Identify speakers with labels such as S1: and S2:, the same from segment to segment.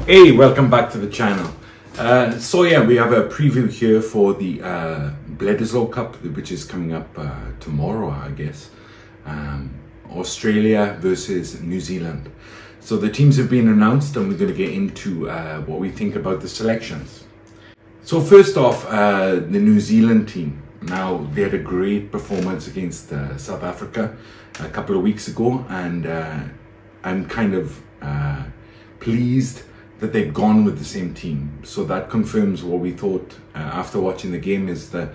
S1: Hey, welcome back to the channel. So yeah, we have a preview here for the Bledisloe Cup, which is coming up tomorrow, I guess. Australia versus New Zealand. So the teams have been announced, and we're going to get into what we think about the selections. So first off, the New Zealand team. Now, they had a great performance against South Africa a couple of weeks ago, and I'm kind of pleased that they've gone with the same team. So that confirms what we thought after watching the game, is that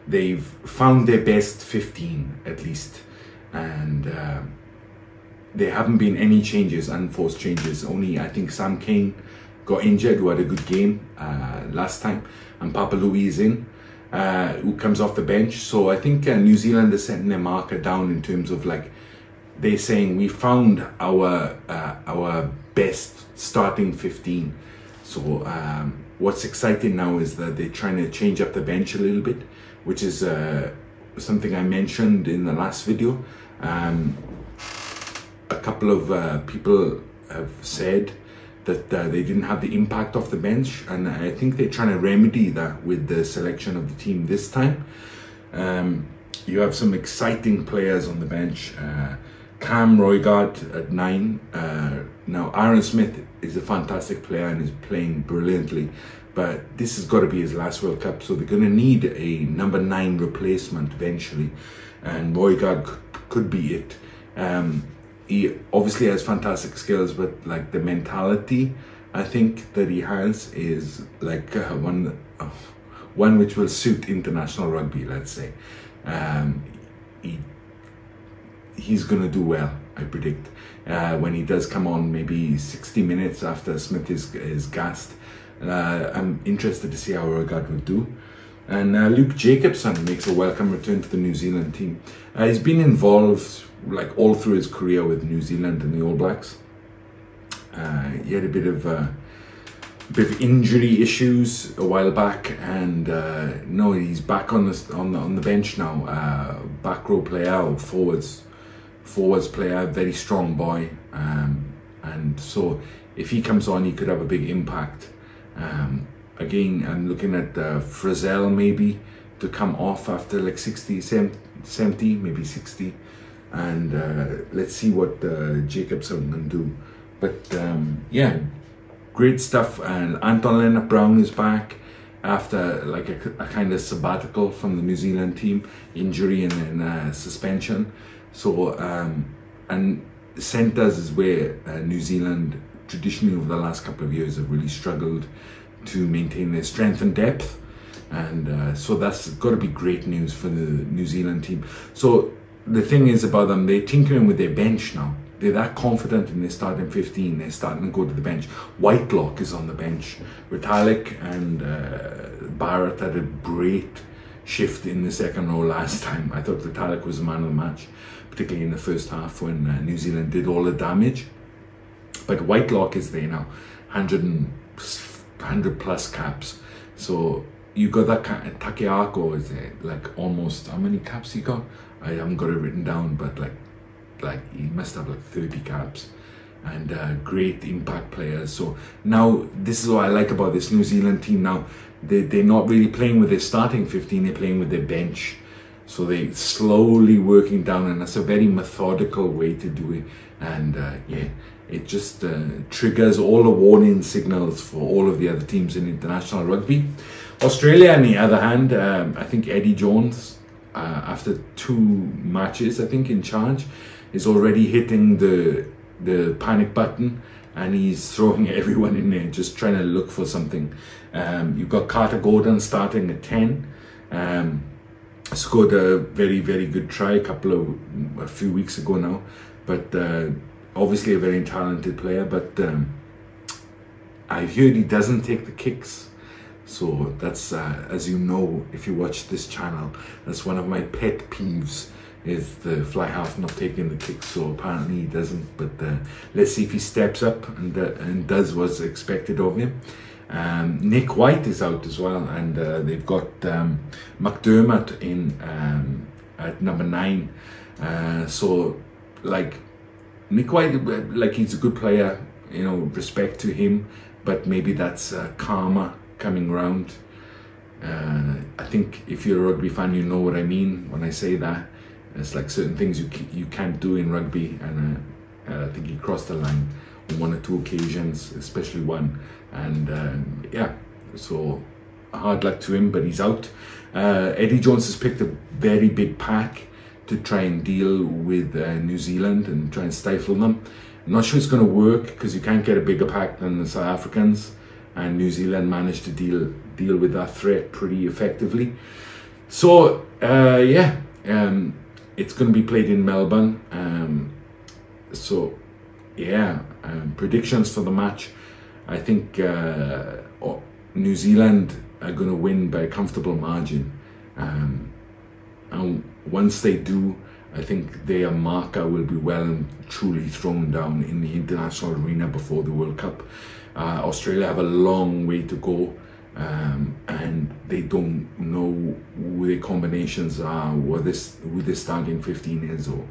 S1: they've found their best 15 at least, and there haven't been any changes, unforced changes. Only I think Sam Cane got injured, who had a good game last time, and Papalui is in, who comes off the bench. So I think New Zealand is setting their marker down in terms of, like, they're saying we found our best starting 15. So what's exciting now is that they're trying to change up the bench a little bit, which is something I mentioned in the last video. A couple of people have said that they didn't have the impact off the bench, and I think they're trying to remedy that with the selection of the team this time. You have some exciting players on the bench. Cam Roigard at 9. Now, Aaron Smith is a fantastic player and is playing brilliantly, but this has got to be his last World Cup, so they're going to need a number 9 replacement eventually, and Roigard could be it. He obviously has fantastic skills, but like the mentality I think that he has is like one which will suit international rugby, let's say. He's going to do well, I predict, when he does come on, maybe 60 minutes after Smith is gassed. I'm interested to see how Roigard would do. And Luke Jacobson makes a welcome return to the New Zealand team. He's been involved like all through his career with New Zealand and the All Blacks. He had a bit of injury issues a while back, and no, he's back on the bench now. Back row player, or forwards player, very strong boy, and so if he comes on, he could have a big impact. Again, I'm looking at Frizzell maybe to come off after like 60, 70, maybe 60, and let's see what Jacobson can do. But yeah, great stuff. And Anton Lienert-Brown is back after like a kind of sabbatical from the New Zealand team, injury and suspension. So and centres is where New Zealand traditionally over the last couple of years have really struggled to maintain their strength and depth, and so that's got to be great news for the New Zealand team. So the thing is about them, they're tinkering with their bench now. They're that confident in their starting 15, they're starting to go to the bench. Whitelock is on the bench. Retallick and Barrett had a great shift in the second row last time. I thought Retallick was the man of the match, particularly in the first half when New Zealand did all the damage. But Whitelock is there now, 100 plus caps. So you got that Takeako is there, like almost, how many caps he got? I haven't got it written down, but like he must have like 30 caps, and great impact players. So now this is what I like about this New Zealand team. Now they're not really playing with their starting 15, they're playing with their bench. So they're slowly working down, and that's a very methodical way to do it. And yeah, it just triggers all the warning signals for all of the other teams in international rugby. Australia, on the other hand, I think Eddie Jones, after 2 matches, I think, in charge, is already hitting the panic button, and he's throwing everyone in there, just trying to look for something. You've got Carter Gordon starting at 10. Scored a very, very good try a few weeks ago now, but obviously a very talented player. But I heard he doesn't take the kicks, so that's as you know, if you watch this channel, that's one of my pet peeves, is the fly half not taking the kicks. So apparently he doesn't, but let's see if he steps up and does what's expected of him. Nick White is out as well, and they've got McDermott in at number 9. So like Nick White, like, he's a good player, you know, respect to him, but maybe that's karma coming round. I think if you're a rugby fan, you know what I mean when I say that. It's like certain things you can't do in rugby, and I think he crossed the line on 1 or 2 occasions, especially one. And yeah, so hard luck to him, but he's out. Eddie Jones has picked a very big pack to try and deal with New Zealand and try and stifle them. I'm not sure it's going to work because you can't get a bigger pack than the South Africans, and New Zealand managed to deal with that threat pretty effectively. So yeah, it's going to be played in Melbourne. So yeah, predictions for the match. I think New Zealand are going to win by a comfortable margin. And once they do, I think their marker will be well and truly thrown down in the international arena before the World Cup. Australia have a long way to go, and they don't know who their combinations are, who their starting 15 is, or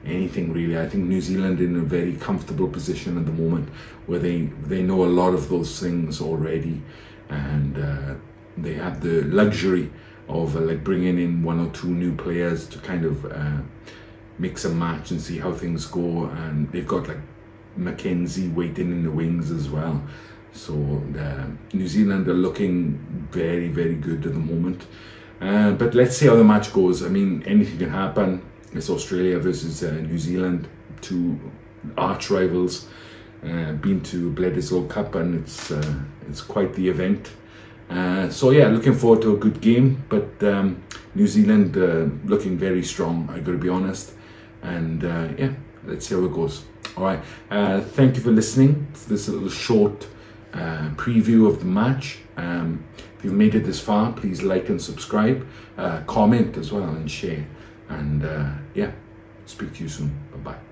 S1: anything really. I think New Zealand in a very comfortable position at the moment, where they know a lot of those things already, and they have the luxury of like bringing in 1 or 2 new players to kind of mix and match and see how things go. And they've got like Mackenzie waiting in the wings as well. So New Zealand are looking very, very good at the moment. But let's see how the match goes. I mean, anything can happen. It's Australia versus New Zealand, 2 arch rivals. Been to Bledisloe Cup, and it's quite the event. So yeah, looking forward to a good game, but New Zealand looking very strong, I gotta be honest. And yeah, let's see how it goes. All right, thank you for listening to this little short preview of the match. If you've made it this far, please like and subscribe, comment as well, and share. And yeah, speak to you soon. Bye-bye.